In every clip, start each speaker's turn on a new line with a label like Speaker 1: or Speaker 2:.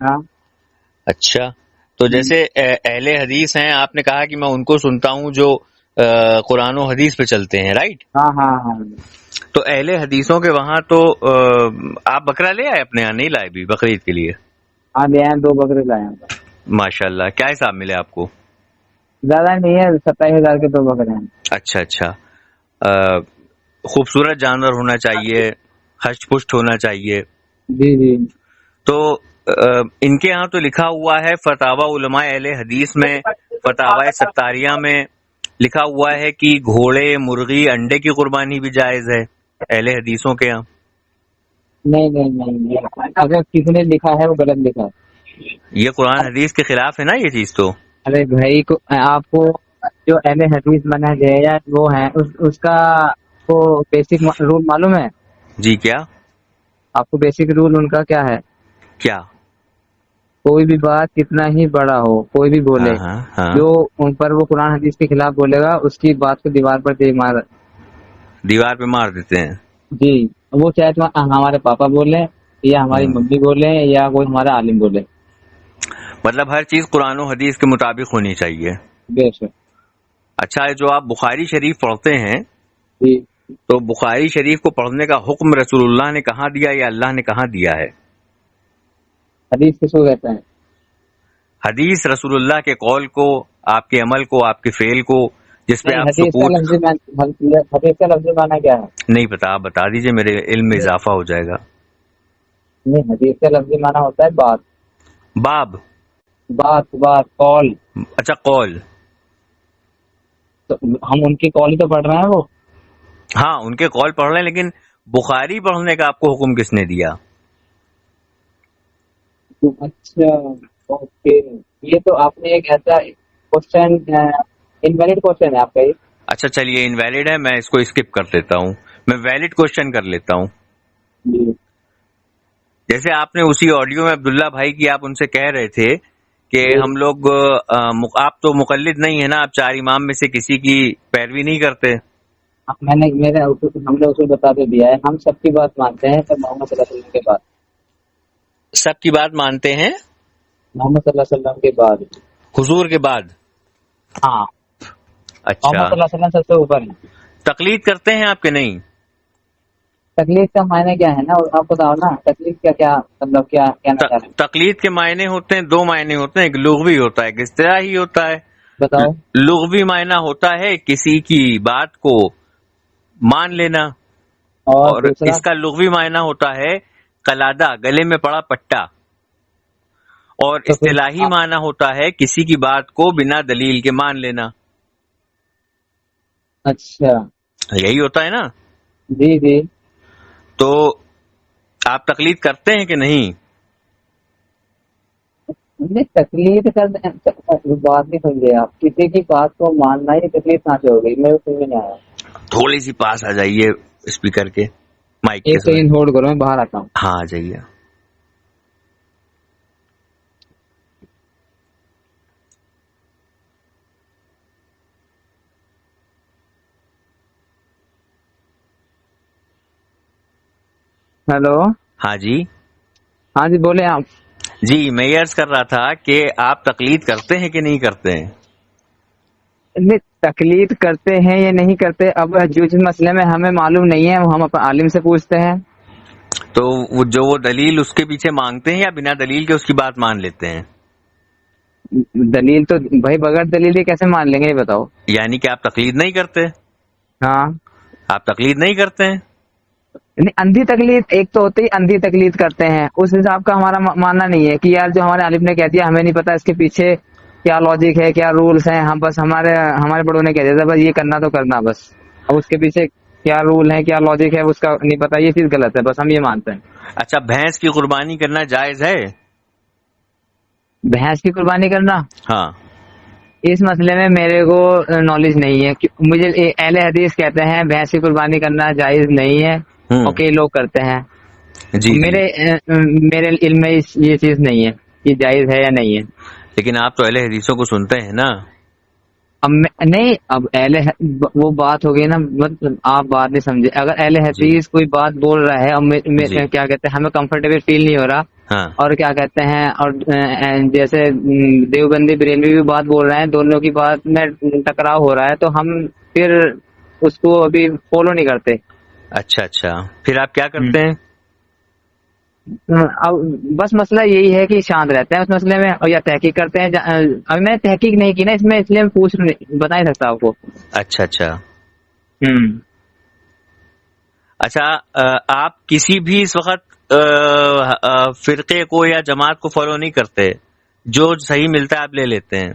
Speaker 1: ہاں
Speaker 2: اچھا، تو جیسے اہل حدیث ہیں، آپ نے کہا کہ میں ان کو سنتا ہوں جو قرآن و حدیث پہ چلتے ہیں، رائٹ؟
Speaker 1: ہاں ہاں ہاں
Speaker 2: تو اہل حدیثوں کے وہاں تو آپ بکرا لے آئے اپنے یہاں؟ نہیں لائے بھی بقرعید کے لیے؟
Speaker 1: ہاں لے آئے 2 بکرے لائے ہیں.
Speaker 2: ماشاء اللہ، کیا حساب ملے آپ کو؟
Speaker 1: زیادہ نہیں ہے، 27,000 کے 2 بکرے ہیں.
Speaker 2: اچھا اچھا، خوبصورت جانور ہونا چاہیے، ہشت پشت ہونا چاہیے.
Speaker 1: جی جی.
Speaker 2: تو ان کے ہاں تو لکھا ہوا ہے فتاوی علماء اہل حدیث میں، فتاوی ستاریہ میں لکھا ہوا ہے کہ گھوڑے، مرغی، انڈے کی قربانی بھی جائز ہے اہل حدیثوں کے ہاں.
Speaker 1: نہیں نہیں نہیں نہیں. اگر کسی نے لکھا ہے وہ غلط لکھا ہے.
Speaker 2: یہ قرآن حدیث کے خلاف ہے نا یہ چیز تو.
Speaker 1: ارے بھائی کو آپ کو جو اہل حدیث منہج ہے یا وہ ہے اس کا وہ بیسک رول معلوم ہے
Speaker 2: جی کیا؟
Speaker 1: آپ کو؟ بیسک رول ان کا کیا ہے؟
Speaker 2: کیا؟
Speaker 1: کوئی بھی بات کتنا ہی بڑا ہو، کوئی بھی بولے،
Speaker 2: ہاں ہاں ہاں،
Speaker 1: جو ان پر وہ قرآن حدیث کے خلاف بولے گا اس کی بات کو دیوار پر دے مار.
Speaker 2: دیوار پہ مار دیتے ہیں.
Speaker 1: جی. وہ چاہے تو ہمارے پاپا بولے یا ہماری
Speaker 2: ہوں.
Speaker 1: ممی بولے یا کوئی ہمارا عالم بولے.
Speaker 2: مطلب ہر چیز قرآن و حدیث کے مطابق ہونی چاہیے.
Speaker 1: بے شک.
Speaker 2: اچھا، جو آپ بخاری شریف پڑھتے ہیں
Speaker 1: جی.
Speaker 2: تو بخاری شریف کو پڑھنے کا حکم رسول اللہ نے کہاں دیا یا اللہ نے کہاں دیا ہے؟
Speaker 1: حدیث کس کو کہتے ہیں؟
Speaker 2: حدیث رسول اللہ کے قول کو، آپ کے عمل کو، آپ کے فعل کو، جس پہ
Speaker 1: نہیں،
Speaker 2: آپ
Speaker 1: حدیث کا
Speaker 2: ثبوت.
Speaker 1: لفظی معنی کیا ہے؟
Speaker 2: نہیں پتا، آپ بتا دیجئے، میرے علم میں اضافہ ہو جائے گا.
Speaker 1: نہیں، حدیث کا لفظی معنی ہوتا ہے بات.
Speaker 2: باب.
Speaker 1: بات بات قول.
Speaker 2: اچھا، قول.
Speaker 1: تو ہم ان کی قول ہی تو پڑھ رہے ہیں. وہ
Speaker 2: ہاں ان کے قول پڑھ رہے ہیں، لیکن بخاری پڑھنے کا آپ کو حکم کس نے دیا؟
Speaker 1: اچھا اوکے. یہ تو آپ نے ایک ایسا کوشچن، انویلڈ کوشچن ہے آپ کا یہ.
Speaker 2: اچھا چلیے، انویلڈ ہے، میں اس کو اسکپ کر دیتا ہوں، میں ویلڈ کوشچن کر لیتا ہوں.
Speaker 1: جی.
Speaker 2: جیسے آپ نے اسی آڈیو میں عبداللہ بھائی کی آپ ان سے کہہ رہے تھے کہ
Speaker 1: جی.
Speaker 2: ہم لوگ آپ تو مقلد نہیں ہے نا، آپ 4 امام میں سے کسی کی پیروی نہیں کرتے.
Speaker 1: میں نے ہم نے اسے بتا کے دیا ہے، ہم سب کی بات مانتے ہیں پر محمد صلی اللہ علیہ وسلم کے بعد.
Speaker 2: سب کی بات مانتے ہیں
Speaker 1: محمد صلی اللہ علیہ وسلم کے بعد.
Speaker 2: حضور کے بعد.
Speaker 1: ہاں.
Speaker 2: اچھا،
Speaker 1: محمد صلی اللہ علیہ وسلم سب سے اوپر ہے.
Speaker 2: تقلید کرتے ہیں آپ کے نہیں؟
Speaker 1: تکلیف کا معنی کیا ہے نا آپ بتاؤ نا. تکلیف کا کیا مطلب، کیا کہنا چاہ رہے ہیں؟
Speaker 2: تقلید کے معنی ہوتے ہیں 2 معنی ہوتے ہیں، ایک لغوی ہوتا ہے، ایک اصطلاحی ہوتا ہے.
Speaker 1: بتاؤ.
Speaker 2: لغوی معنی ہوتا ہے کسی کی بات کو مان لینا، اور
Speaker 1: دوسرا؟
Speaker 2: اس کا لغوی معنی ہوتا ہے قلادہ، گلے میں پڑا پٹا. اور
Speaker 1: تو پھر
Speaker 2: اصطلاحی معنی ہوتا ہے کسی کی بات کو بنا دلیل کے مان لینا.
Speaker 1: اچھا.
Speaker 2: یہی ہوتا ہے نا.
Speaker 1: جی جی.
Speaker 2: تو آپ تقلید کرتے ہیں کہ نہیں؟
Speaker 1: تکلیف کر بات نہیں سمجھے آپ. کسی کی بات کو ماننا ہی تکلیف کہاں سے ہو گئی؟ میرے سمجھ میں نہیں آیا.
Speaker 2: تھوڑی سی پاس آ جائیے اسپیکر کے، مائک کے
Speaker 1: ایک
Speaker 2: ساتھ.
Speaker 1: سیکنڈ ہولڈ کرو، میں باہر آتا ہوں.
Speaker 2: ہاں آ جائیے.
Speaker 1: ہیلو.
Speaker 2: ہاں جی.
Speaker 1: ہاں جی بولے آپ.
Speaker 2: جی میں یہ عرض کر رہا تھا کہ آپ تقلید کرتے ہیں کہ نہیں کرتے ہیں؟
Speaker 1: نہیں، تکلیف کرتے ہیں یا نہیں کرتے، اب جس مسئلے میں ہمیں معلوم نہیں ہے ہم اپنے عالم سے پوچھتے ہیں.
Speaker 2: تو وہ دلیل اس کے پیچھے مانگتے ہیں یا بنا دلیل کے اس کی بات مان لیتے ہیں؟
Speaker 1: دلیل تو بھائی بغیر دلیل کے کیسے مان لیں گے یہ بتاؤ.
Speaker 2: یعنی کہ آپ تقلید نہیں کرتے؟
Speaker 1: ہاں.
Speaker 2: آپ تقلید نہیں کرتے ہیں؟
Speaker 1: نہیں، اندھی تکلیف ایک تو ہوتی ہے، اندھی تکلیف کرتے ہیں، اس حساب کا ہمارا ماننا نہیں ہے کہ یار جو ہمارے عالم نے کہہ دیا ہمیں نہیں پتا اس کے پیچھے کیا لاجک ہے، کیا رولس ہیں. ہم بس ہمارے بڑوں نے کہہ دیا تھا بس یہ کرنا تو کرنا بس. اب اس کے پیچھے کیا رول ہے، کیا لاجک ہے، اس کا نہیں پتا. یہ چیز غلط ہے، بس ہم یہ مانتے ہیں.
Speaker 2: اچھا، بھینس کی قربانی کرنا جائز ہے؟
Speaker 1: بھینس کی قربانی کرنا
Speaker 2: ہاں.
Speaker 1: اس مسئلے میں میرے کو نالج نہیں ہے. مجھے اہل حدیث کہتے ہیں بھینس کی قربانی کرنا جائز نہیں ہے، اور کئی لوگ کرتے ہیں.
Speaker 2: جی جی.
Speaker 1: میرے علم میں یہ چیز نہیں ہے کہ جائز ہے یا نہیں ہے.
Speaker 2: لیکن آپ تو اہل حدیثوں کو سنتے ہیں نا.
Speaker 1: اب نہیں، اب وہ بات ہو گئی نا، آپ بات نہیں سمجھے. اگر اہل حدیث کوئی بات بول رہا ہے اور کیا کہتے ہیں ہمیں کمفرٹیبل فیل نہیں ہو رہا،
Speaker 2: ہاں
Speaker 1: اور کیا کہتے ہیں، اور جیسے دیوبندی بریلوی بھی بات بول رہے ہیں، دونوں کی بات میں ٹکراؤ ہو رہا ہے، تو ہم پھر اس کو ابھی فالو نہیں کرتے.
Speaker 2: اچھا پھر آپ کیا کرتے ہیں؟
Speaker 1: اب بس مسئلہ یہی ہے کہ شانت رہتے ہیں اس مسئلے میں، اور یا تحقیق کرتے ہیں. اب میں تحقیق نہیں کی نا اس میں، اس لیے میں بتا نہیں سکتا آپ کو.
Speaker 2: اچھا اچھا آپ کسی بھی اس وقت فرقے کو یا جماعت کو فالو نہیں کرتے، جو صحیح ملتا ہے آپ لے لیتے ہیں؟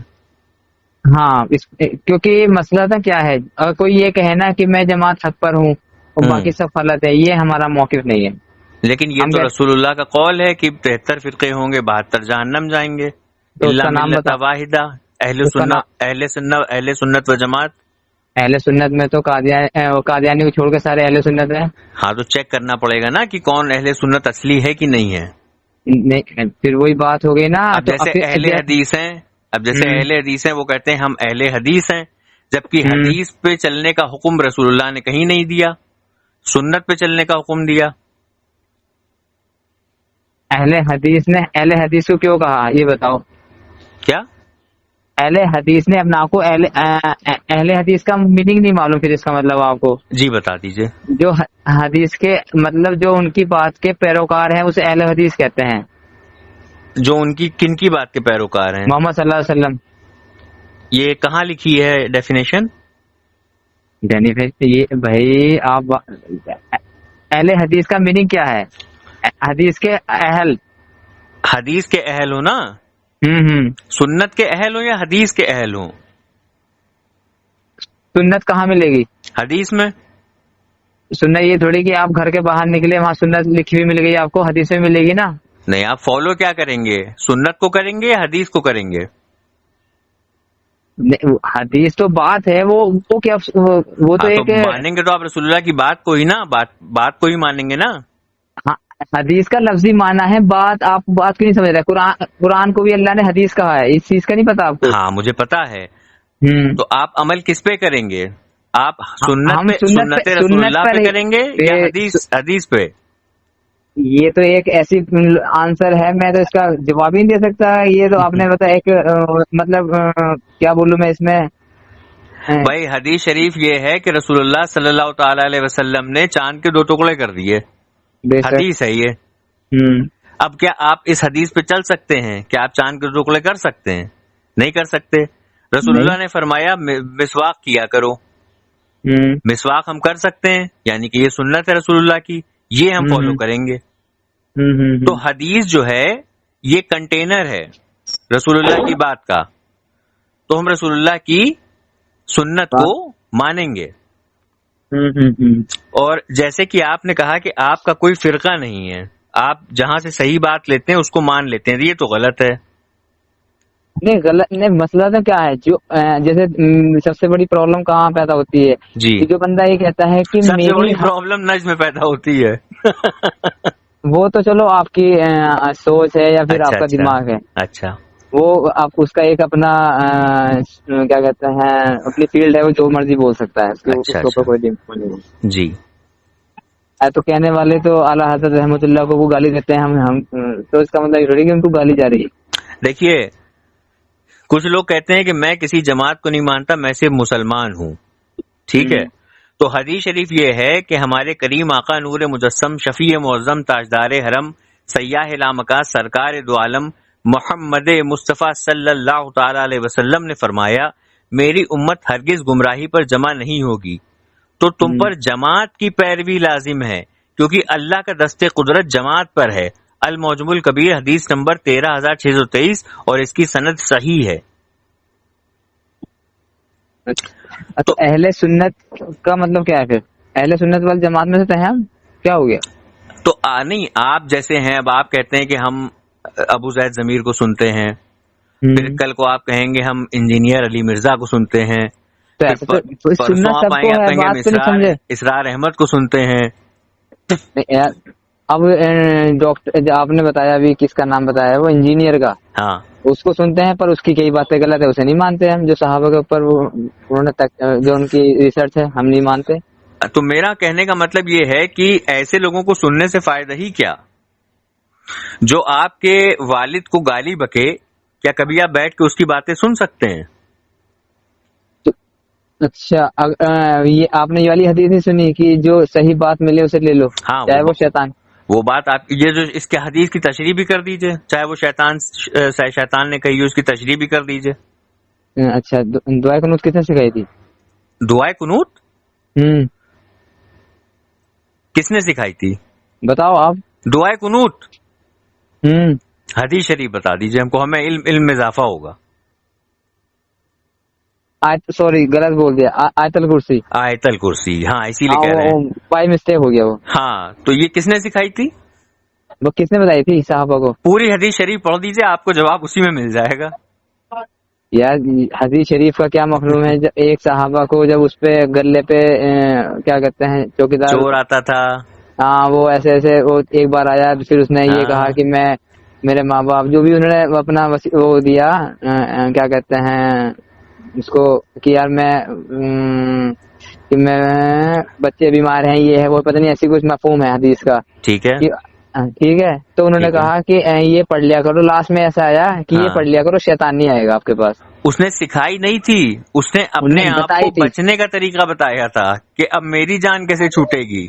Speaker 1: ہاں، کیونکہ مسئلہ تھا کیا ہے، اگر کوئی یہ کہے نا کہ میں جماعت حق پر ہوں اور باقی سب غلط ہے، یہ ہمارا موقف نہیں ہے.
Speaker 2: لیکن یہ تو رسول اللہ کا قول ہے کہ 73 فرقے ہوں گے، 72 جہنم جائیں گے،
Speaker 1: تو اس
Speaker 2: اللہ
Speaker 1: کا نام
Speaker 2: ملت
Speaker 1: بتا.
Speaker 2: واحدہ. اہل سنت و جماعت.
Speaker 1: اہل سنت میں تو قادیانی کو چھوڑ کے سارے اہل سنت ہیں.
Speaker 2: ہاں تو چیک کرنا پڑے گا نا کہ کون اہل سنت اصلی ہے کہ نہیں ہے.
Speaker 1: نہیں، پھر وہی بات ہو گئی نا.
Speaker 2: اب جیسے اہل حدیث ہیں وہ کہتے ہیں ہم اہل حدیث ہیں، جبکہ حدیث پہ چلنے کا حکم رسول اللہ نے کہیں نہیں دیا، سنت پہ چلنے کا حکم دیا.
Speaker 1: اہل حدیث نے اہل حدیث کو کیوں کہا یہ بتاؤ؟
Speaker 2: کیا
Speaker 1: اہل حدیث نے اپنا آپ کو اہل حدیث کا میننگ نہیں معلوم، پھر اس کا مطلب آپ کو
Speaker 2: جی بتا دیجئے.
Speaker 1: جو حدیث کے مطلب جو ان کی بات کے پیروکار ہیں اسے اہل حدیث کہتے ہیں.
Speaker 2: جو ان کی کن کی بات کے پیروکار ہیں؟
Speaker 1: محمد صلی اللہ علیہ وسلم.
Speaker 2: یہ کہاں لکھی ہے ڈیفینیشن؟
Speaker 1: یہ بھائی آپ اہل حدیث کا میننگ کیا ہے؟ حدیث کے اہل.
Speaker 2: حدیث کے اہل ہو نا، سنت کے اہل ہو یا حدیث کے اہل ہو؟
Speaker 1: سنت کہاں ملے گی؟
Speaker 2: حدیث میں.
Speaker 1: سنت یہ تھوڑی کہ آپ گھر کے باہر نکلے وہاں سنت لکھی ہوئی مل گئی آپ کو، حدیث میں ملے گی نا.
Speaker 2: نہیں، آپ فالو کیا کریں گے، سنت کو کریں گے یا حدیث کو کریں گے؟
Speaker 1: حدیث تو بات ہے، وہ کیا، وہ تو ایک
Speaker 2: مانیں گے تو آپ رسول اللہ کی بات کو ہی نا، بات کو ہی مانیں گے نا.
Speaker 1: حدیث کا لفظی معنی ہے بات. آپ بات کیوں نہیں سمجھ رہے؟ قرآن کو بھی اللہ نے حدیث کہا ہے، اس چیز کا نہیں پتا آپ کو؟
Speaker 2: ہاں مجھے پتا ہے. تو آپ عمل کس پہ کریں گے؟ آپ سنت رسول اللہ پہ کریں گے یا حدیث پہ؟
Speaker 1: یہ تو ایک ایسی آنسر ہے، میں تو اس کا جواب ہی نہیں دے سکتا. یہ تو آپ نے بتا ایک مطلب کیا بولوں میں اس میں.
Speaker 2: بھائی حدیث شریف یہ ہے کہ رسول اللہ صلی اللہ تعالی علیہ وسلم نے چاند کے 2 ٹکڑے کر دیے، حدیث ہے یہ. اب کیا آپ اس حدیث پہ چل سکتے ہیں؟ کیا آپ چاند کے 2 ٹکڑے کر سکتے ہیں؟ نہیں کر سکتے. رسول اللہ نے فرمایا مسواک کیا کرو، مسواک ہم کر سکتے ہیں، یعنی کہ یہ سنت ہے رسول اللہ کی، یہ ہم فالو کریں گے. تو حدیث جو ہے یہ کنٹینر ہے رسول اللہ کی بات کا، تو ہم رسول اللہ کی سنت کو مانیں گے. اور جیسے کہ آپ نے کہا کہ آپ کا کوئی فرقہ نہیں ہے، آپ جہاں سے صحیح بات لیتے ہیں اس کو مان لیتے ہیں، یہ تو غلط ہے.
Speaker 1: نہیں غلط نہیں، مسئلہ تو کیا ہے، جو جیسے سب سے بڑی پرابلم کہاں پیدا ہوتی ہے
Speaker 2: جی،
Speaker 1: جو بندہ یہ کہتا ہے کہ
Speaker 2: سب سے بڑی پرابلم نجم میں پیدا ہوتی ہے.
Speaker 1: وہ تو چلو آپ کی سوچ ہے یا پھر آپ کا دماغ ہے.
Speaker 2: اچھا،
Speaker 1: وہ آپ اس کا ایک اپنا کیا کہتے ہیں اپنی فیلڈ ہے، وہ جو مرضی بول سکتا ہے، اس کے اوپر کوئی نہیں.
Speaker 2: جی
Speaker 1: تو کہنے والے تو اعلیٰ حضرت رحمۃ اللہ کو وہ گالی دیتے ہیں، ہم تو اس کا مطلب تھوڑی کہ ان کو گالی جا رہی ہے.
Speaker 2: دیکھیے کچھ لوگ کہتے ہیں کہ میں کسی جماعت کو نہیں مانتا، میں صرف مسلمان ہوں. ٹھیک ہے، تو حدیث شریف یہ ہے کہ ہمارے کریم آقا نور مجسم شفیع معظم تاجدار حرم سیاح لامکا سرکار دو عالم محمد مصطفیٰ صلی اللہ تعالی علیہ وسلم نے فرمایا میری امت ہرگز گمراہی پر جمع نہیں ہوگی. تو تم پر جماعت کی پیروی لازم ہے، کیونکہ اللہ کا دست قدرت جماعت پر ہے. المعجم الکبیر حدیث نمبر 13623 اور اس کی سند صحیح ہے.
Speaker 1: تو اہل سنت کا مطلب کیا ہے پھر؟ اہل سنت وال جماعت میں سے تو ہیں ہم، کیا ہو گیا؟
Speaker 2: تو نہیں، آپ جیسے ہیں، اب آپ کہتے ہیں کہ ہم ابو زید ضمیر کو سنتے ہیں، پھر کل کو آپ کہیں گے ہم انجینئر علی مرزا کو سنتے ہیں، پرسوں آپ آئیں گے آپ کہیں گے اسرار احمد کو سنتے ہیں.
Speaker 1: اب ڈاکٹر آپ نے بتایا ابھی کس کا نام بتایا وہ انجینئر کا,
Speaker 2: ہاں
Speaker 1: اس کو سنتے ہیں پر اس کی کئی باتیں غلط ہے, اسے نہیں مانتے ہم. جو صحابہ کے اوپر وہ انہوں نے جو ان کی ریسرچ ہے ہم نہیں مانتے.
Speaker 2: تو میرا کہنے کا مطلب یہ ہے کہ ایسے لوگوں کو سننے سے فائدہ ہی کیا؟ جو آپ کے والد کو گالی بکے, کیا کبھی آپ بیٹھ کے اس کی باتیں سن سکتے ہیں؟
Speaker 1: اچھا یہ آپ نے یہ والی حدیث نہیں سنی کہ جو صحیح بات ملے اسے لے لو,
Speaker 2: ہاں
Speaker 1: چاہے وہ شیطان.
Speaker 2: وہ بات آپ یہ جو اس کے حدیث کی تشریح بھی کر دیجئے, چاہے وہ شیطان نے کہی ہو, اس کی تشریح بھی کر دیجئے.
Speaker 1: اچھا دعائے قنوت کس نے سکھائی تھی؟
Speaker 2: دعائے قنوت کس نے سکھائی تھی؟
Speaker 1: بتاؤ آپ.
Speaker 2: دعائے قنوت حدیث شریف بتا دیجئے ہم کو, ہمیں علم میں اضافہ ہوگا.
Speaker 1: سوری غلط بول دیا, آیت الکرسی.
Speaker 2: آیت الکرسی, ہاں اسی لیے کہہ رہے ہیں.
Speaker 1: بائی مسٹیک ہو گیا وہ.
Speaker 2: ہاں تو یہ کس نے سکھائی تھی؟
Speaker 1: وہ کس نے بتائی تھی صحابہ کو؟
Speaker 2: پوری حدیث شریف پڑھ دیجئے, آپ کو جواب اسی میں مل جائے گا.
Speaker 1: یار حدیث شریف کا کیا مفہوم ہے؟ ایک صحابہ کو جب اس پہ گلے پہ کیا کہتے ہیں چوکیدار
Speaker 2: چور آتا تھا,
Speaker 1: ہاں وہ ایسے وہ ایک بار آیا, پھر اس نے یہ کہا کہ میں میرے ماں باپ جو بھی انہوں نے اپنا وہ دیا کیا کہتے ہیں اس کو کہ یار میں بچے بیمار ہیں, یہ ہے وہ, پتہ نہیں ایسی کچھ مفہوم ہے حدیث کا.
Speaker 2: ٹھیک ہے
Speaker 1: ٹھیک ہے, تو انہوں نے کہا کہ یہ پڑھ لیا کرو. لاسٹ میں ایسا آیا کہ یہ پڑھ لیا کرو, شیطان نہیں آئے گا آپ کے پاس.
Speaker 2: اس نے سکھائی نہیں تھی, اس نے اپنے آپ کو بچنے کا طریقہ بتایا تھا کہ اب میری جان کیسے چھوٹے گی,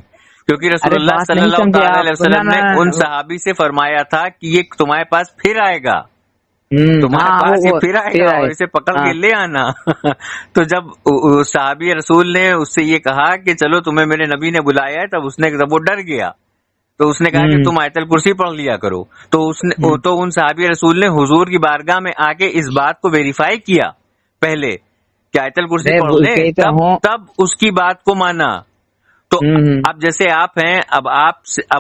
Speaker 2: کیونکہ رسول اللہ صلی اللہ تعالی علیہ وسلم نے ان صحابی سے فرمایا تھا کہ یہ تمہارے پاس پھر آئے گا, تمہارے پاس یہ پھر آئے گا اور اسے پکڑ کے لے آنا. تو جب صحابی رسول نے اس سے یہ کہا کہ چلو تمہیں میرے نبی نے بلایا ہے, تب اس نے جب وہ ڈر گیا تو اس نے کہا کہ تم آیت الکرسی پڑھ لیا کرو. تو ان صحابی رسول نے حضور کی بارگاہ میں آ کے اس بات کو ویریفائی کیا پہلے کہ آیت الکرسی پڑھ لے, تب اس کی بات کو مانا. تو اب جیسے آپ ہیں, اب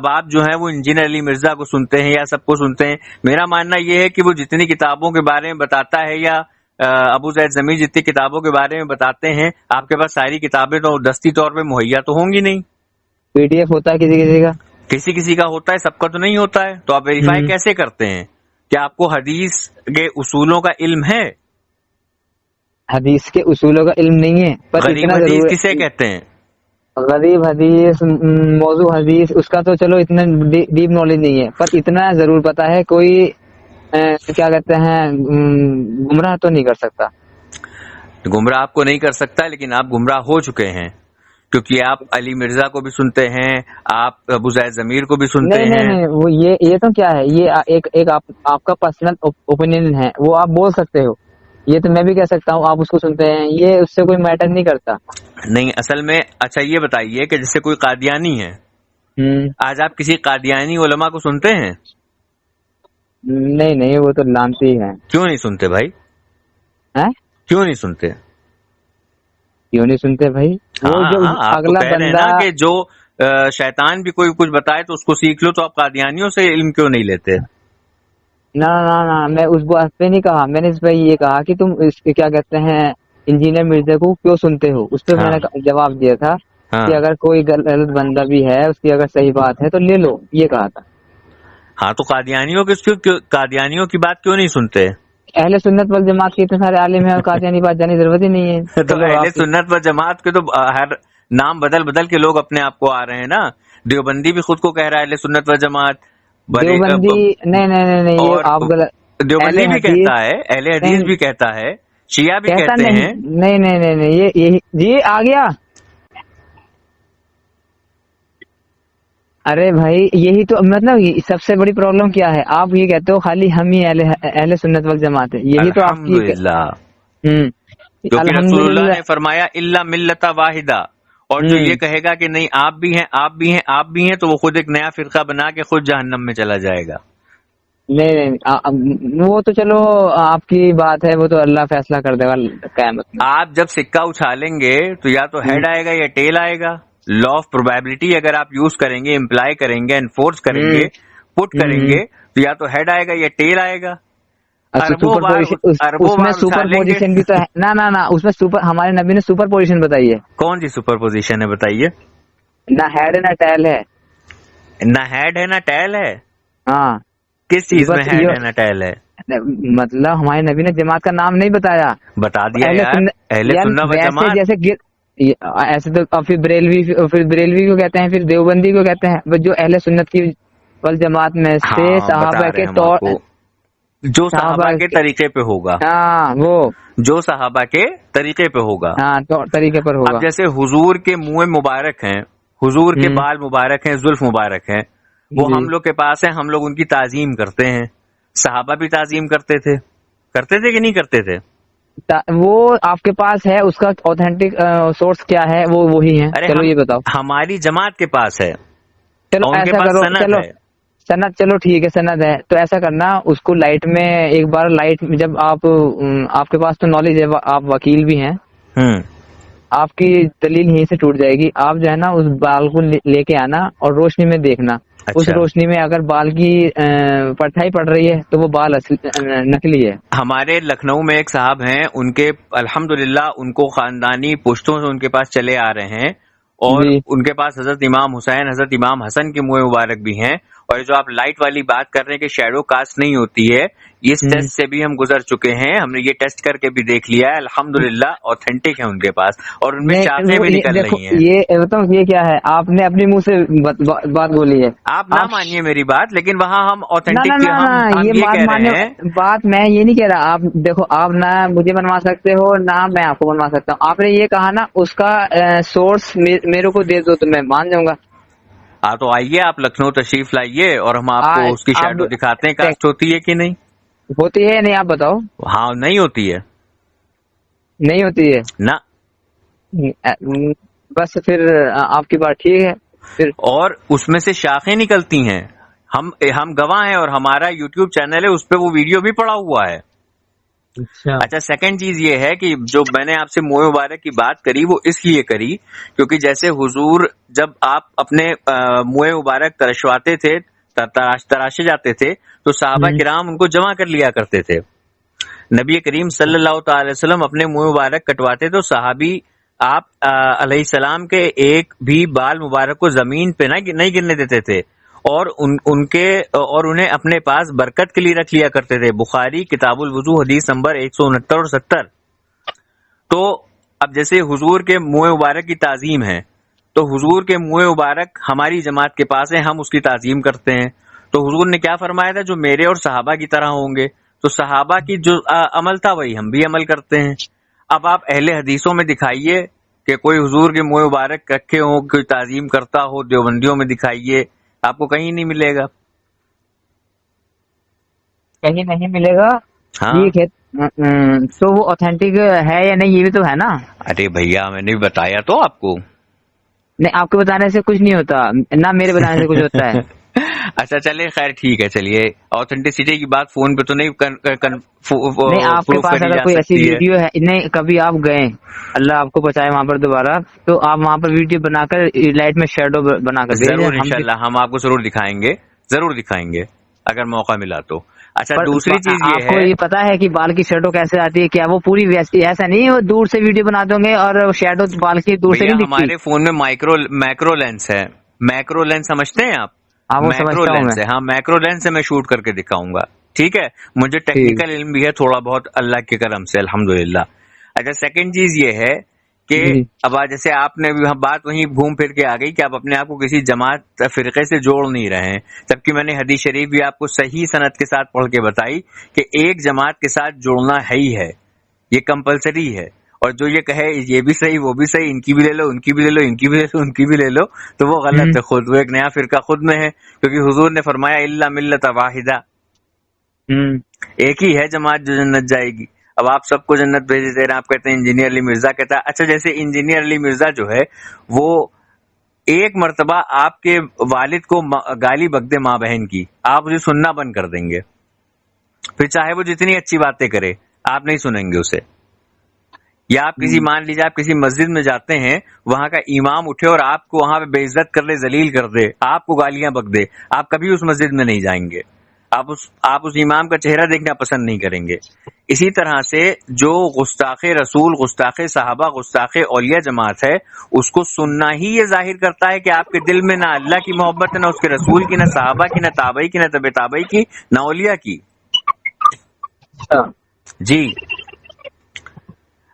Speaker 2: آپ جو ہیں وہ انجینئر علی مرزا کو سنتے ہیں یا سب کو سنتے ہیں. میرا ماننا یہ ہے کہ وہ جتنی کتابوں کے بارے میں بتاتا ہے یا ابو زید ضمیر جتنی کتابوں کے بارے میں بتاتے ہیں, آپ کے پاس ساری کتابیں تو دستی طور پہ مہیا تو ہوں گی نہیں.
Speaker 1: پی ڈی ایف ہوتا ہے کسی
Speaker 2: کسی کا ہوتا ہے, سب کا تو نہیں ہوتا ہے. تو آپ ویریفائی کیسے کرتے ہیں؟ کیا آپ کو حدیث کے اصولوں کا علم ہے؟
Speaker 1: حدیث کے اصولوں کا علم نہیں ہے.
Speaker 2: غریب حدیث کسے کہتے ہیں؟
Speaker 1: غریب حدیث, موضوع حدیث, اس کا تو چلو اتنا ڈیپ نالج نہیں ہے, پر اتنا ضرور پتا ہے کوئی کیا کہتے ہیں گمراہ تو نہیں کر سکتا.
Speaker 2: گمراہ آپ کو نہیں کر سکتا, لیکن آپ گمراہ ہو چکے ہیں, کیونکہ آپ علی مرزا کو بھی سنتے ہیں, آپ ابو زید ضمیر کو بھی سنتے ہیں.
Speaker 1: نہیں وہ یہ تو کیا ہے, یہ ایک آپ کا پرسنل اوپینین ہے, وہ آپ بول سکتے ہو. یہ تو میں بھی کہہ سکتا ہوں, آپ اس کو سنتے ہیں, یہ اس سے کوئی میٹر نہیں کرتا.
Speaker 2: نہیں اصل میں اچھا یہ بتائیے کہ جیسے کوئی قادیانی ہے, آج آپ کسی قادیانی علماء کو سنتے ہیں؟
Speaker 1: نہیں وہ تو لانتی ہے.
Speaker 2: کیوں نہیں سنتے بھائی؟ کیوں نہیں سنتے
Speaker 1: بھائی؟
Speaker 2: اگلا بندہ کہ جو شیطان بھی کوئی کچھ بتائے تو اس کو سیکھ لو, تو آپ قادیانیوں سے علم کیوں نہیں لیتے؟
Speaker 1: نہ میں اس بات پہ نہیں کہا, میں نے اس پہ یہ کہا کہ تم اس کے کیا کہتے ہیں انجینئر مرزا کو کیوں سنتے ہو. اس پہ میں نے جواب دیا تھا کہ اگر کوئی غلط بندہ بھی ہے, اس کی اگر صحیح بات ہے تو لے لو, یہ کہا تھا.
Speaker 2: ہاں تو قادیانیوں کی بات کیوں نہیں سنتے؟
Speaker 1: اہل سنت والجماعت کے اتنے سارے عالم ہیں, اور قادیانی بات جانے کی ضرورت ہی نہیں ہے.
Speaker 2: تو اہل سنت والجماعت کے تو ہر نام بدل کے لوگ اپنے آپ کو آ رہے ہیں نا. دیوبندی بھی خود کو کہہ رہا ہے اہل سنت والجماعت.
Speaker 1: دیوبندی نہیں یہ آپ غلط.
Speaker 2: دیوبندی بھی کہتا ہے, اہل حدیث بھی کہتا ہے, شیعہ بھی کہتے ہیں.
Speaker 1: نہیں یہ آ گیا. ارے بھائی یہی تو مطلب سب سے بڑی پرابلم کیا ہے, آپ یہ کہتے ہو خالی ہم ہی اہل سنت والجماعت ہے, یہی تو آپ کی.
Speaker 2: کیونکہ رسول اللہ نے فرمایا الا ملت واحدہ, اور جو یہ کہے گا کہ نہیں آپ بھی ہیں آپ بھی ہیں آپ بھی ہیں, تو وہ خود ایک نیا فرقہ بنا کے خود جہنم میں چلا جائے گا.
Speaker 1: نہیں وہ تو چلو آپ کی بات ہے, وہ تو اللہ فیصلہ کر دے گا قیامت میں. آپ
Speaker 2: جب سکہ اچھالیں گے تو یا تو ہیڈ آئے گا یا ٹیل آئے گا. لا آف پروبیبلٹی اگر آپ یوز کریں گے, امپلائی کریں گے, انفورس کریں گے, پٹ کریں گے, تو یا تو ہیڈ آئے گا یا ٹیل آئے گا.
Speaker 1: اس میں سپر پوزیشن بھی تو ہے. نہ اس میں ہمارے نبی نے سپر پوزیشن بتائی ہے.
Speaker 2: کون سی سپر پوزیشن ہے بتائیے؟
Speaker 1: نہ ہیڈ نہ ٹیل ہے.
Speaker 2: نہ ہیڈ ہے نہ ٹیل ہے.
Speaker 1: ہاں
Speaker 2: کس چیز میں
Speaker 1: بس
Speaker 2: ہیڈ ہے نہ ٹیل ہے؟
Speaker 1: مطلب ہمارے نبی نے جماعت کا نام نہیں بتایا.
Speaker 2: بتا دیا یار، اہل سنت و
Speaker 1: ویسے
Speaker 2: جماعت.
Speaker 1: جیسے ایسے تو پھر بریلوی کو کہتے ہیں، پھر دیوبندی کو کہتے ہیں. جو اہل سنت کی والجماعت میں سے
Speaker 2: ہاں بتا
Speaker 1: صحابہ
Speaker 2: رہے
Speaker 1: کے
Speaker 2: ہیں ہم
Speaker 1: طور،
Speaker 2: آپ کو، جو صحابہ کے طریقے پہ ہوگا.
Speaker 1: ہاں وہ
Speaker 2: جو صحابہ کے طریقے پہ ہوگا.
Speaker 1: ہاں طریقے پر ہوگا.
Speaker 2: اب جیسے حضور کے منہ مبارک ہیں، حضور کے بال مبارک ہیں، زلف مبارک ہیں، وہ
Speaker 1: جی
Speaker 2: ہم لوگ کے پاس ہیں، ہم لوگ ان کی تعظیم کرتے ہیں. صحابہ بھی تعظیم کرتے تھے کہ نہیں کرتے تھے؟
Speaker 1: وہ آپ کے پاس ہے، اس کا اوتھینٹک سورس کیا ہے؟ وہ وہی ہے.
Speaker 2: ارے
Speaker 1: چلو یہ بتاؤ.
Speaker 2: ہماری جماعت کے پاس ہے
Speaker 1: چلو
Speaker 2: اور ان کے
Speaker 1: ایسا
Speaker 2: پاس
Speaker 1: کرو،
Speaker 2: سند
Speaker 1: چلو
Speaker 2: ہے.
Speaker 1: سند، چلو ٹھیک ہے سند ہے تو ایسا کرنا اس کو لائٹ میں ایک بار، لائٹ میں جب آپ کے پاس تو نالج ہے، آپ وکیل بھی ہیں،
Speaker 2: ہوں
Speaker 1: آپ کی دلیل یہیں سے ٹوٹ جائے گی. آپ جو ہے نا اس بال کو لے کے آنا اور روشنی میں دیکھنا. اس
Speaker 2: اچھا،
Speaker 1: روشنی میں اگر بال کی پرچھائی پڑ رہی ہے تو وہ بال نکلی ہے.
Speaker 2: ہمارے لکھنؤ میں ایک صاحب ہیں، ان کے الحمدللہ ان کو خاندانی پشتوں سے ان کے پاس چلے آ رہے ہیں، اور
Speaker 1: جی
Speaker 2: ان کے پاس حضرت امام حسین، حضرت امام حسن کے منہ مبارک بھی ہیں. اور جو آپ لائٹ والی بات کر رہے ہیں کہ شیڈو کاسٹ نہیں ہوتی ہے، اس ٹیسٹ سے بھی ہم گزر چکے ہیں، ہم نے یہ ٹیسٹ کر کے بھی دیکھ لیا ہے. الحمدللہ اوتھینٹک ہے ان کے پاس، اور ان میں شاخیں بھی نکل
Speaker 1: دیکھو
Speaker 2: رہی ہیں.
Speaker 1: یہ بتاؤ یہ کیا ہے؟ آپ نے اپنے منہ سے بات بولی ہے.
Speaker 2: آپ نہ مانیے میری بات، لیکن وہاں ہم
Speaker 1: نہ
Speaker 2: اوتھینٹک
Speaker 1: نہ نہ
Speaker 2: ہم
Speaker 1: یہ
Speaker 2: یہ
Speaker 1: بات
Speaker 2: کہہ
Speaker 1: ماننے
Speaker 2: رہے ہیں.
Speaker 1: بات میں یہ نہیں کہہ رہا. آپ دیکھو، آپ نہ مجھے بنوا سکتے ہو نہ میں آپ کو بنوا سکتا ہوں. آپ نے یہ کہا نا اس کا سورس میرے کو دے دو تو میں مان جاؤں گا.
Speaker 2: ہاں تو آئیے، آپ لکھنؤ تشریف لائیے اور ہم آپ کو اس کی
Speaker 1: اب
Speaker 2: شیڈو دکھاتے ہیں، کاسٹ ہوتی ہے کہ نہیں.
Speaker 1: ہوتی ہے یا نہیں آپ بتاؤ.
Speaker 2: ہاں نہیں ہوتی ہے.
Speaker 1: نہیں ہوتی ہے.
Speaker 2: نہ.
Speaker 1: بس پھر آپ کی بات ٹھیک ہے پھر.
Speaker 2: اور اس میں سے شاخیں نکلتی ہیں. ہم گواہ ہیں، اور ہمارا یوٹیوب چینل ہے، اس پہ وہ ویڈیو بھی پڑا ہوا ہے. اچھا، سیکنڈ چیز یہ ہے کہ جو میں نے آپ سے منہ مبارک کی بات کری وہ اس لیے کری کیونکہ جیسے حضور جب آپ اپنے منہ مبارک ترشواتے تھے، تراشے جاتے تھے، تو صحابہ کرام ان کو جمع کر لیا کرتے تھے. نبی کریم صلی اللہ تعالی وسلم اپنے منہ مبارک کٹواتے تو صحابی آپ علیہ السلام کے ایک بھی بال مبارک کو زمین پہ نہیں گرنے دیتے تھے، اور انہیں اپنے پاس برکت کے لیے رکھ لیا کرتے تھے. بخاری کتاب الوضو حدیث نمبر 169 اور 70. تو اب جیسے حضور کے منہ مبارک کی تعظیم ہے، تو حضور کے منہ مبارک ہماری جماعت کے پاس ہے، ہم اس کی تعظیم کرتے ہیں. تو حضور نے کیا فرمایا تھا؟ جو میرے اور صحابہ کی طرح ہوں گے. تو صحابہ کی جو عمل تھا وہی ہم بھی عمل کرتے ہیں. اب آپ اہل حدیثوں میں دکھائیے کہ کوئی حضور کے منہ مبارک رکھے ہو، کوئی تعظیم کرتا ہو. دیوبندیوں میں دکھائیے، آپ کو کہیں نہیں ملے گا.
Speaker 1: کہیں نہیں ملے گا.
Speaker 2: ہاں
Speaker 1: ٹھیک ہے، تو وہ اوتھینٹک ہے یا نہیں یہ بھی تو ہے نا.
Speaker 2: ارے بھیا میں نے بتایا تو آپ کو.
Speaker 1: نہیں، آپ کے بتانے سے کچھ نہیں ہوتا، نہ میرے بتانے سے کچھ ہوتا ہے.
Speaker 2: اچھا چلے خیر ٹھیک ہے، چلیے اوتھینٹسٹی کی بات فون پہ تو نہیں
Speaker 1: نہیں، آپ کے
Speaker 2: پروف
Speaker 1: پاس
Speaker 2: کری
Speaker 1: اگر
Speaker 2: جا
Speaker 1: کوئی ایسی
Speaker 2: سکتی ہے.
Speaker 1: ویڈیو ہے، نہیں کبھی آپ گئے، اللہ آپ کو بچائے وہاں پر دوبارہ، تو آپ وہاں پر ویڈیو بنا کر لائٹ میں شیڈو بنا کر
Speaker 2: ضرور
Speaker 1: بھیجیں.
Speaker 2: انشاءاللہ ہم آپ کو ضرور دکھائیں گے اگر موقع ملا تو. اچھا دوسری چیز
Speaker 1: آپ
Speaker 2: یہ
Speaker 1: کو
Speaker 2: ہے،
Speaker 1: یہ پتا ہے کہ بال کی شیڈو کیسے آتی ہے؟ کیا وہ پوری ویسی ایسا نہیں ہے دور سے ویڈیو بنا دیں گے اور شیڈو بال کی دور سے
Speaker 2: بھیا
Speaker 1: نہیں دکھتی؟
Speaker 2: ہمارے فون میں میکرو لینس ہے. میکرو لینس سمجھتے ہیں آپ؟
Speaker 1: ہاں وہ
Speaker 2: میکرو
Speaker 1: سمجھتا ہوں
Speaker 2: لینس
Speaker 1: میں.
Speaker 2: ہے. ہاں میکرو لینس سے میں شوٹ کر کے دکھاؤں گا. ٹھیک ہے، مجھے
Speaker 1: ٹھیک.
Speaker 2: ٹیکنیکل علم بھی ہے تھوڑا بہت اللہ کے کرم سے الحمدللہ. اچھا سیکنڈ چیز یہ ہے کہ
Speaker 1: جی
Speaker 2: اب جیسے آپ نے بات وہیں گھوم پھر کے آ گئی کہ آپ اپنے آپ کو کسی جماعت فرقے سے جوڑ نہیں رہے ہیں، جبکہ میں نے حدیث شریف بھی آپ کو صحیح سند کے ساتھ پڑھ کے بتائی کہ ایک جماعت کے ساتھ جوڑنا ہے ہی ہے، یہ کمپلسری ہے. اور جو یہ کہے یہ بھی صحیح وہ بھی صحیح، ان کی بھی لے لو، ان کی بھی لے لو، ان کی بھی لے لو، ان کی بھی لے لو، تو وہ غلط ہے. خود وہ ایک نیا فرقہ خود میں ہے، کیونکہ حضور نے فرمایا الا ملت واحدہ، ایک ہی ہے جماعت جو جنت جائے گی. اب آپ سب کو جنت بھیج دے رہے ہیں، آپ کہتے ہیں انجینئر علی مرزا کہتا ہے. اچھا جیسے انجینئر علی مرزا جو ہے وہ ایک مرتبہ آپ کے والد کو گالی بک دے ماں بہن کی، آپ اسے سننا بند کر دیں گے، پھر چاہے وہ جتنی اچھی باتیں کرے آپ نہیں سنیں گے اسے. یا آپ کسی مان لیجیے آپ کسی مسجد میں جاتے ہیں، وہاں کا امام اٹھے اور آپ کو وہاں پہ بے عزت کر لے، ذلیل کر دے، آپ کو گالیاں بک دے، آپ کبھی اس مسجد میں نہیں جائیں گے. آپ اس امام کا چہرہ دیکھنا پسند نہیں کریں گے. اسی طرح سے جو گستاخ رسول، گستاخ صحابہ، گستاخ اولیاء جماعت ہے، اس کو سننا ہی یہ ظاہر کرتا ہے کہ آپ کے دل میں نہ اللہ کی محبت ہے، نہ اس کے رسول کی، نہ صحابہ کی، نہ تابعی کی، نہ طب تابعی کی، نہ اولیاء کی.
Speaker 1: اچھا
Speaker 2: جی.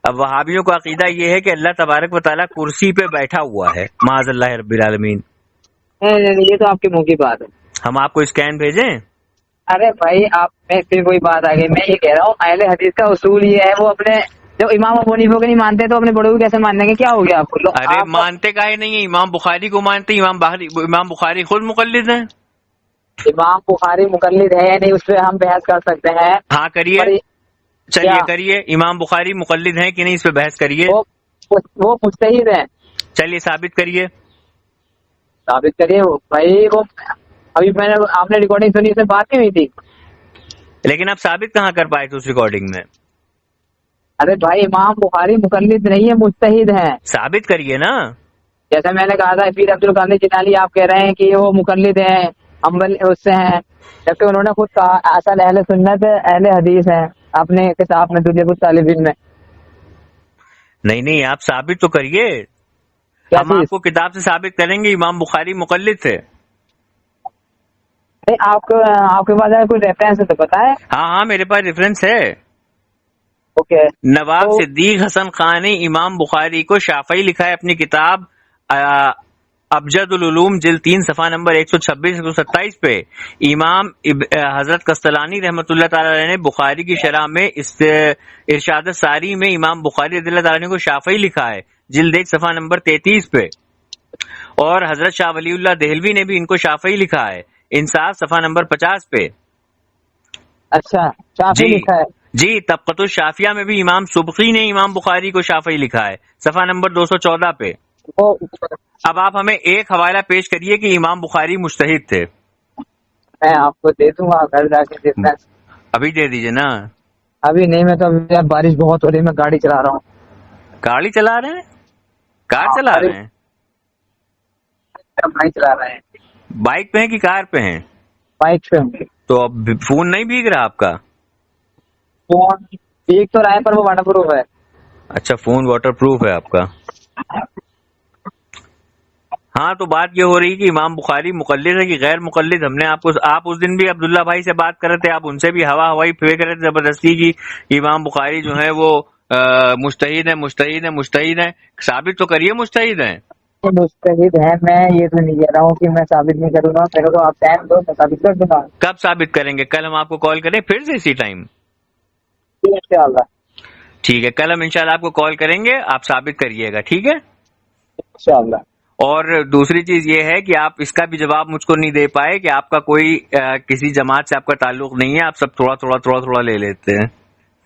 Speaker 2: اب وہابیوں کا عقیدہ یہ ہے کہ اللہ تبارک و تعالیٰ کرسی پہ بیٹھا ہوا ہے، معاذ اللہ رب العالمین.
Speaker 1: نہیں، یہ تو آپ کے منہ کی بات ہے.
Speaker 2: ہم آپ کو اسکین بھیجیں؟
Speaker 1: ارے بھائی آپ میں پھر کوئی بات آ گئی. میں یہ کہہ رہا ہوں اہل حدیث کا اصول یہ ہے، وہ اپنے جو امام ابو حنیفہ کو نہیں مانتے تو اپنے بڑوں کو کیسے ماننے گے؟ کیا ہو گیا آپ کو؟
Speaker 2: ارے مانتے کاہے نہیں ہیں؟ امام بخاری کو مانتے. امام بخاری خود مقلد ہیں.
Speaker 1: امام بخاری مقلد ہے نہیں، اس پہ ہم بحث کر سکتے ہیں.
Speaker 2: ہاں کریے، چلیے کریے. امام بخاری مقلد ہیں کہ نہیں، اس پہ بحث کریے.
Speaker 1: وہ مجتہد ہیں.
Speaker 2: چلیے ثابت کریے.
Speaker 1: ثابت کریے. بھائی وہ ابھی میں نے آپ نے ریکارڈنگ سنی، اس میں بات نہیں ہوئی تھی.
Speaker 2: لیکن آپ ثابت کہاں کر پائے تھے اس ریکارڈنگ میں؟
Speaker 1: ارے بھائی امام بخاری مقلد نہیں ہے، مجتہد ہیں.
Speaker 2: ثابت کریے نا.
Speaker 1: جیسے میں نے کہا تھا پیر عبد القادر جیلانی، آپ کہہ رہے ہیں کہ وہ مقلد ہیں، حنبل اس سے ہیں، جبکہ انہوں نے خود کہا اصل اہل سنت اہل حدیث ہیں اپنے کتاب میں تجھے کچھ طالب علم میں.
Speaker 2: نہیں آپ ثابت تو کریے. ہم آپ کو کتاب سے ثابت کریں گے امام بخاری مقلد تھے.
Speaker 1: آپ کے پاس کوئی ریفرنس ہے تو بتائیں.
Speaker 2: ہاں میرے پاس ریفرنس ہے.
Speaker 1: اوکے.
Speaker 2: نواب صدیق حسن خان نے امام بخاری کو شافعی لکھا ہے اپنی کتاب ابجد العلوم جلد 3 صفحہ نمبر 126-127 پہ. امام حضرت قسطلانی رحمۃ اللہ تعالی علیہ نے بخاری کی شرح میں ارشاد ساری میں امام بخاری رضی اللہ تعالی عنہ کو شافعی لکھا ہے جلد 1 صفحہ نمبر 33 پہ. اور حضرت شاہ ولی اللہ دہلوی نے بھی ان کو شافعی لکھا ہے انصاف صفحہ نمبر 50 پہ.
Speaker 1: اچھا شافعی لکھا ہے.
Speaker 2: جی طبقۃ الشافعیہ میں بھی امام سبکی نے امام بخاری کو شافعی لکھا ہے صفحہ نمبر 214 پہ. اب آپ ہمیں ایک حوالہ پیش کریے کہ امام بخاری مجتہد تھے.
Speaker 1: میں آپ کو دے دوں گا گھر جا کے.
Speaker 2: ابھی دے دیجیے نا.
Speaker 1: ابھی نہیں، میں تو بارش بہت ہو رہی ہے، میں گاڑی چلا رہا ہوں.
Speaker 2: گاڑی چلا رہے ہیں؟ کار چلا رہے ہیں؟
Speaker 1: بائک چلا رہے ہیں.
Speaker 2: بائک پہ ہیں کہ کار پہ ہیں؟
Speaker 1: بائک پہ ہوں.
Speaker 2: تو اب فون نہیں بھیگ رہا آپ کا؟
Speaker 1: فون بھیگ تو رہا ہے پر وہ واٹر پروف ہے.
Speaker 2: اچھا فون واٹر پروف ہے آپ کا. ہاں تو بات یہ ہو رہی کہ امام بخاری مقلد ہے کہ غیر مقلد. ہم نے آپ اس دن بھی عبداللہ بھائی سے بات کر رہے تھے، آپ ان سے بھی ہوائی پھینک رہے تھے زبردستی کی امام بخاری جو ہے وہ مجتہد ہے. ثابت تو کریے مجتہد ہیں.
Speaker 1: مجتہد ہے، میں یہ تو نہیں کہہ رہا ہوں کہ میں ثابت نہیں کروں گا. میرے کو آپ ٹائم دو، میں ثابت کر دوں گا. کب
Speaker 2: ثابت کریں گے؟ کل ہم آپ کو کال کریں پھر سے اسی ٹائم؟
Speaker 1: انشاءاللہ.
Speaker 2: ٹھیک ہے، کل ہم انشاءاللہ آپ کو کال کریں گے، آپ ثابت کریے گا. ٹھیک ہے
Speaker 1: انشاءاللہ.
Speaker 2: اور دوسری چیز یہ ہے کہ آپ اس کا بھی جواب مجھ کو نہیں دے پائے کہ آپ کا کوئی کسی جماعت سے آپ کا تعلق نہیں ہے، آپ سب تھوڑا لے لیتے ہیں.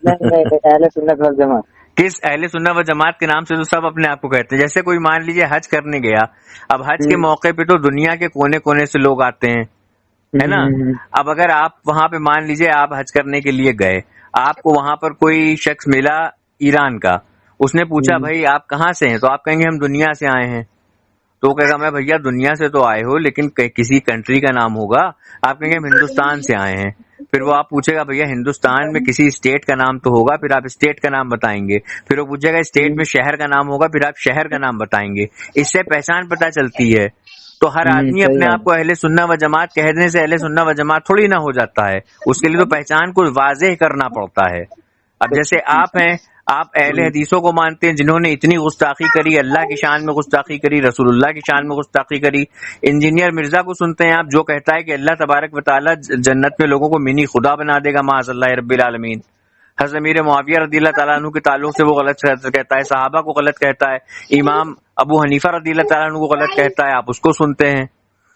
Speaker 1: نہیں اہل سنت والجماعت.
Speaker 2: کس اہل سنت و جماعت کے نام سے تو سب اپنے آپ کو کہتے ہیں. جیسے کوئی مان لیجئے حج کرنے گیا، اب حج کے موقع پہ تو دنیا کے کونے کونے سے لوگ آتے ہیں، ہے نا. اب اگر آپ وہاں پہ مان لیجئے آپ حج کرنے کے لیے گئے، آپ کو وہاں پر کوئی شخص ملا ایران کا، اس نے پوچھا بھائی آپ کہاں سے ہیں، تو آپ کہیں گے ہم دنیا سے آئے ہیں. تو وہ کہے گا میں بھیا دنیا سے تو آئے ہو لیکن کسی کنٹری کا نام ہوگا. آپ کہیں گے ہم ہندوستان سے آئے ہیں. پھر وہ آپ پوچھے گا بھیا ہندوستان میں کسی اسٹیٹ کا نام تو ہوگا، پھر آپ اسٹیٹ کا نام بتائیں گے. پھر وہ پوچھے گا اسٹیٹ میں شہر کا نام ہوگا، پھر آپ شہر کا نام بتائیں گے. اس سے پہچان پتہ چلتی ہے. تو ہر آدمی اپنے آپ کو اہل سنت و جماعت کہنے سے اہل سنت و جماعت تھوڑی نہ ہو جاتا ہے. اس کے لیے تو پہچان کو واضح کرنا پڑتا ہے. اب جیسے آپ ہیں، آپ اہل حدیثوں کو مانتے ہیں جنہوں نے اتنی گستاخی کری، اللہ کی شان میں گستاخی کری، رسول اللہ کی شان میں گستاخی کری. انجینئر مرزا کو سنتے ہیں آپ جو کہتا ہے کہ اللہ تبارک و تعالیٰ جنت میں لوگوں کو منی خدا بنا دے گا معاذ اللہ رب العالمین. حضرت امیر معاویہ رضی اللہ تعالیٰ عنہ کے تعلق سے وہ غلط کہتا ہے، صحابہ کو غلط کہتا ہے. امام ابو حنیفہ رضی اللہ تعالیٰ عنہ کو غلط کہتا ہے، آپ اس کو سنتے ہیں.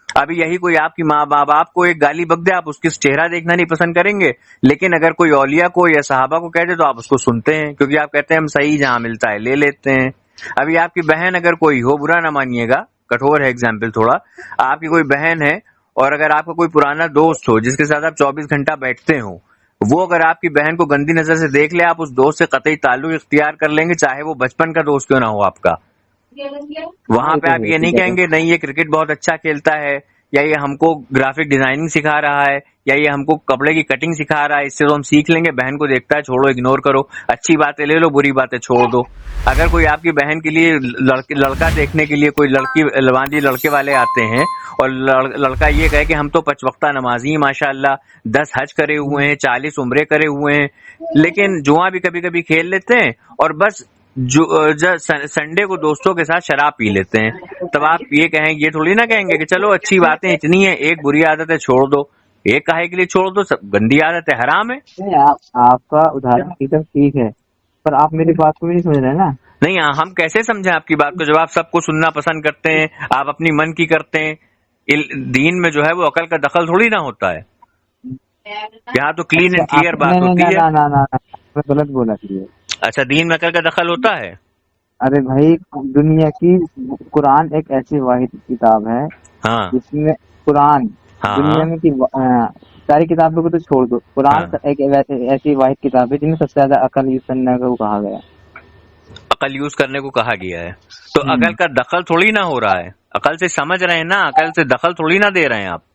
Speaker 2: ابھی یہی کوئی آپ کی ماں باپ آپ کو ایک گالی بک دے، آپ اس کی چہرہ دیکھنا نہیں پسند کریں گے، لیکن اگر کوئی اولیاء کو یا صحابہ کو کہہ دے تو آپ اس کو سنتے ہیں، کیونکہ آپ کہتے ہیں ہم صحیح جہاں ملتا ہے لے لیتے ہیں. ابھی آپ کی بہن اگر کوئی ہو، برا نہ مانیے گا، کٹھور ہے ایگزامپل تھوڑا، آپ کی کوئی بہن ہے اور اگر آپ کا کوئی پرانا دوست ہو جس کے ساتھ آپ 24 گھنٹہ بیٹھتے ہو، وہ اگر آپ کی بہن کو گندی نظر سے دیکھ لے، آپ اس دوست سے قطعی تعلق اختیار کر لیں گے، چاہے وہ بچپن کا دوست کیوں نہ ہو آپ کا. وہاں پہ آپ یہ نہیں کہیں گے نہیں یہ کرکٹ بہت اچھا کھیلتا ہے یا یہ ہم کو گرافک ڈیزائننگ سکھا رہا ہے, یا یہ ہم کو کپڑے کی کٹنگ سکھا رہا ہے, اس سے تو ہم سیکھ لیں گے. بہن کو دیکھتا ہے چھوڑو, اگنور کرو, اچھی باتیں لے لو, بری باتیں چھوڑ دو. اگر کوئی آپ کی بہن کے لیے لڑکا دیکھنے کے لیے کوئی لڑکی لڑکے والے آتے ہیں اور لڑکا یہ کہے کہ ہم تو 5 وقتہ نمازی ہیں ماشاء اللہ, 10 حج کرے ہوئے ہیں, 40 عمرے کرے ہوئے ہیں, لیکن جواں بھی کبھی کبھی کھیل لیتے ہیں اور بس سنڈے کو دوستوں کے ساتھ شراب پی لیتے ہیں, تب آپ یہ کہیں, یہ تھوڑی نہ کہیں گے کہ چلو اچھی باتیں اتنی ہیں, ایک بری عادت ہے چھوڑ دو, ایک کہے کے لیے چھوڑ دو, سب گندی عادت ہے, حرام ہے.
Speaker 1: نہیں آپ کا ادھارن ایک ٹھیک ہے, پر آپ میری بات کو بھی نہیں سمجھ رہے نا.
Speaker 2: نہیں, ہم کیسے سمجھیں آپ کی بات کو جب آپ سب کو سننا پسند کرتے ہیں, آپ اپنی من کی کرتے ہیں. دین میں جو ہے وہ عقل کا دخل تھوڑی نہ ہوتا ہے, یہاں تو کلین اینڈ کلیئر بات ہوتی ہے.
Speaker 1: غلط بولا کہ
Speaker 2: اچھا, دین میں عقل کا دخل ہوتا ہے؟
Speaker 1: ارے بھائی, دنیا کی قرآن ایک ایسی واحد کتاب ہے
Speaker 2: ہاں
Speaker 1: جس میں قرآن دنیا میں کی ساری کتابوں کو تو چھوڑ دو, قرآن ایک ایسی واحد کتاب ہے جن میں سب سے زیادہ عقل یوز کرنے کو کہا گیا.
Speaker 2: عقل یوز کرنے کو کہا گیا ہے, تو عقل کا دخل تھوڑی نہ ہو رہا ہے, عقل سے سمجھ رہے ہیں نا, عقل سے دخل تھوڑی نہ دے رہے ہیں آپ.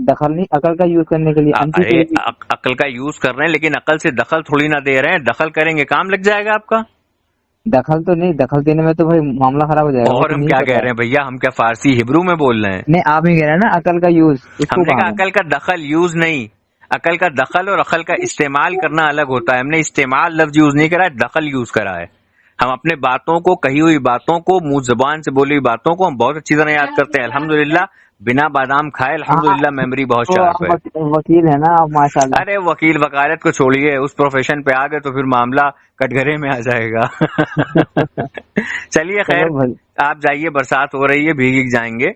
Speaker 1: دخل نہیں, عقل کا یوز کرنے کے لیے
Speaker 2: عقل کا یوز کر رہے ہیں, لیکن عقل سے دخل تھوڑی نہ دے رہے ہیں. دخل کریں گے کام لگ جائے گا آپ کا.
Speaker 1: دخل تو نہیں, دخل دینے میں تو بھائی معاملہ خراب ہو جائے گا.
Speaker 2: اور ہم کیا کہہ رہے ہیں بھیا, ہم کیا فارسی ہبرو میں بول رہے ہیں؟
Speaker 1: نہیں, آپ ہی کہہ رہے ہیں نا عقل کا یوز.
Speaker 2: ہم نے کہا عقل کا دخل یوز نہیں, عقل کا دخل اور عقل کا استعمال کرنا الگ ہوتا ہے. ہم نے استعمال لفظ یوز نہیں کرا ہے, دخل یوز کرا ہے. ہم اپنے باتوں کو, کہی ہوئی باتوں کو, منہ زبان سے بولی ہوئی باتوں کو ہم بہت اچھی طرح یاد کرتے ہیں. الحمدللہ بنا بادام کھائے الحمدللہ میموری بہت شارپ ہے.
Speaker 1: وکیل ہے نا آپ ماشاء اللہ.
Speaker 2: ارے وکیل وکالت کو چھوڑیے, اس پروفیشن پہ آ گئے تو پھر معاملہ کٹگرے میں آ جائے گا. چلیے خیر, آپ جائیے, برسات ہو رہی ہے, بھیگ جائیں گے.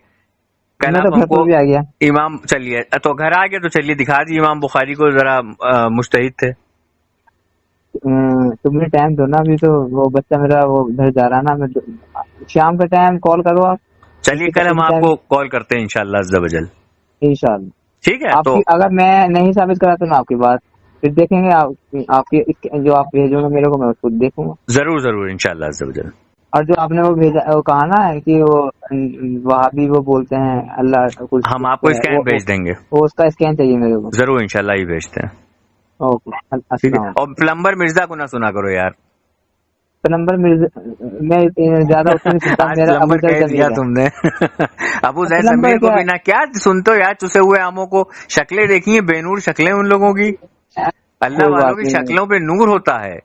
Speaker 2: کل آپ ہم کو امام, چلیے تو گھر آ گئے تو چلیے دکھا دیجیے امام بخاری کو, ذرا مجتہد تھے.
Speaker 1: تم نے ٹائم دو نا, ابھی تو وہ بچہ میرا وہ گھر جا رہا نا, میں شام کے ٹائم کال کرو آپ.
Speaker 2: چلیے کل ہم آپ کو کال کرتے ہیں انشاءاللہ عز و جل.
Speaker 1: انشاءاللہ
Speaker 2: ٹھیک ہے.
Speaker 1: تو اگر میں نہیں ثابت کراتا ہوں آپ کی بات, پھر دیکھیں گے آپ کی جو آپ بھیجو گے میرے کو, میں اس کو دیکھوں گا.
Speaker 2: ضرور ضرور انشاءاللہ عز و جل.
Speaker 1: اور جو آپ نے وہ بھیجا, وہ کہا نا کہ وہ وہابی وہ بولتے ہیں اللہ,
Speaker 2: ہم آپ کو اسکین بھیج دیں گے,
Speaker 1: وہ اس کا اسکین چاہیے میرے کو.
Speaker 2: ضرور انشاءاللہ ہی بھیجتے ہیں.
Speaker 1: اوکے.
Speaker 2: اور پلمبر مرزا کو نہ سنا کرو یار.
Speaker 1: پلمبر مرزا میں زیادہ اس میں سنتا ہوں.
Speaker 2: پلمبر کہہ دیا تم نے. ابو زید ضمیر کو بھی نہ کیا سنتے ہو یار, چسے ہوئے آموں کو. شکلیں دیکھی ہیں, بے نور شکلیں ان لوگوں کی. اللہ والوں کی شکلوں پہ نور ہوتا ہے,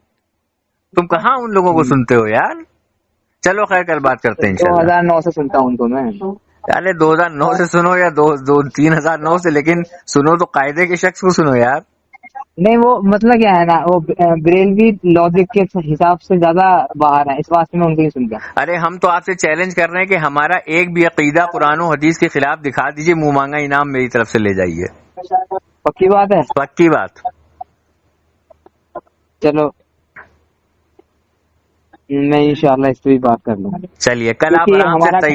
Speaker 2: تم کہاں ان لوگوں کو سنتے ہو یار. چلو خیر, کل بات کرتے ہیں انشاءاللہ.
Speaker 1: 2009 سے سنتا ہوں ان کو میں.
Speaker 2: ارے 2009 سے سنو یا 3009 سے, لیکن سنو تو قاعدے کے شخص کو سنو یار.
Speaker 1: نہیں, وہ مطلب کیا ہے نا, وہ بریلوی لاجک کے حساب سے زیادہ باہر ہے, اس واسطے میں ان کو ہی سنتا.
Speaker 2: ارے ہم تو آپ سے چیلنج کر رہے ہیں کہ ہمارا ایک بھی عقیدہ قرآن و حدیث کے خلاف دکھا دیجئے, منہ مانگا انعام میری طرف سے لے جائیے.
Speaker 1: پکی بات ہے.
Speaker 2: پکی بات.
Speaker 1: چلو میں انشاءاللہ اس پہ بھی بات کر لوں.
Speaker 2: چلیے کل آپ آرام سے.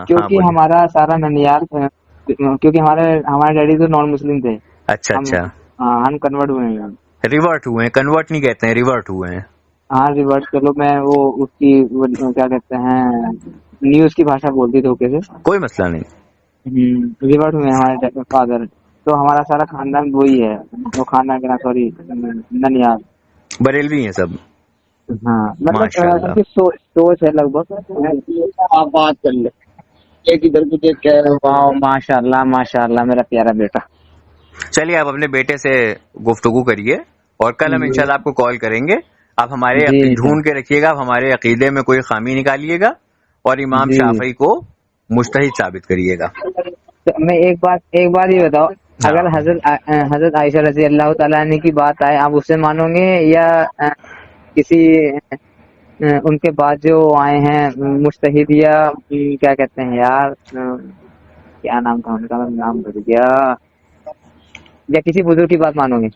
Speaker 1: کیونکہ ہمارا سارا ننیال, کیونکہ ہمارے ڈیڈی تو نان مسلم تھے.
Speaker 2: اچھا اچھا,
Speaker 1: ہم کنورٹ ہوئے ہیں.
Speaker 2: ریورٹ ہوئے ہیں, کنورٹ نہیں کہتے ہیں, ریورٹ ہوئے ہیں.
Speaker 1: ہاں ریورٹ. چلو میں وہ اس کی کیا کہتے ہیں, نیوز کی بھاشا بولتی دھوکے سے,
Speaker 2: کوئی مسئلہ نہیں.
Speaker 1: ریورٹ ہوئے ہیں ہمارے فادر, تو ہمارا سارا خاندان وہی ہے. وہ خاندان کے نام سوری ننیال
Speaker 2: بریلوی ہیں سب.
Speaker 1: ہاں مطلب سوچ ہے لگ بھگ. آپ بات کر لیں, ایک ادھر کو دیکھ کے ماشاء اللہ ماشاء اللہ میرا پیارا بیٹا.
Speaker 2: چلیے آپ اپنے بیٹے سے گفتگو کریے, اور کل ہم انشاءاللہ آپ کو کال کریں گے. آپ ہمارے ڈھونڈ کے رکھیے گا, آپ ہمارے عقیدے میں کوئی خامی نکالیے گا, اور امام شافعی کو مجتہد ثابت کریے گا.
Speaker 1: میں ایک بات یہ بتاؤ, اگر حضرت عائشہ رضی اللہ تعالیٰ عنہ کی بات آئے, آپ اسے مانو گے یا کسی ان کے بعد جو آئے ہیں مجتہد, یا کیا کہتے ہیں یار, کیا نام تھا ان کا, نام بھول گیا, یا کسی بزرگ کی بات مانو گے؟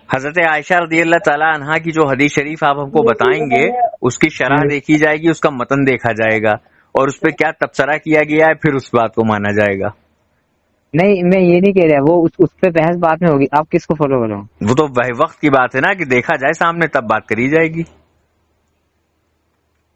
Speaker 2: حضرت عائشہ رضی اللہ تعالیٰ عنہا کی جو حدیث شریف آپ ہم کو بتائیں گے, اس کی شرح دیکھی جائے گی, اس کا متن دیکھا جائے گا, اور اس پہ کیا تبصرہ کیا گیا ہے, پھر اس بات کو مانا جائے گا.
Speaker 1: نہیں میں یہ نہیں کہہ رہا, وہ اس پہ بحث بعد میں ہوگی. آپ کس کو فالو کرو؟
Speaker 2: وہ تو وقت کی بات ہے نا, کہ دیکھا جائے سامنے تب بات کری جائے گی.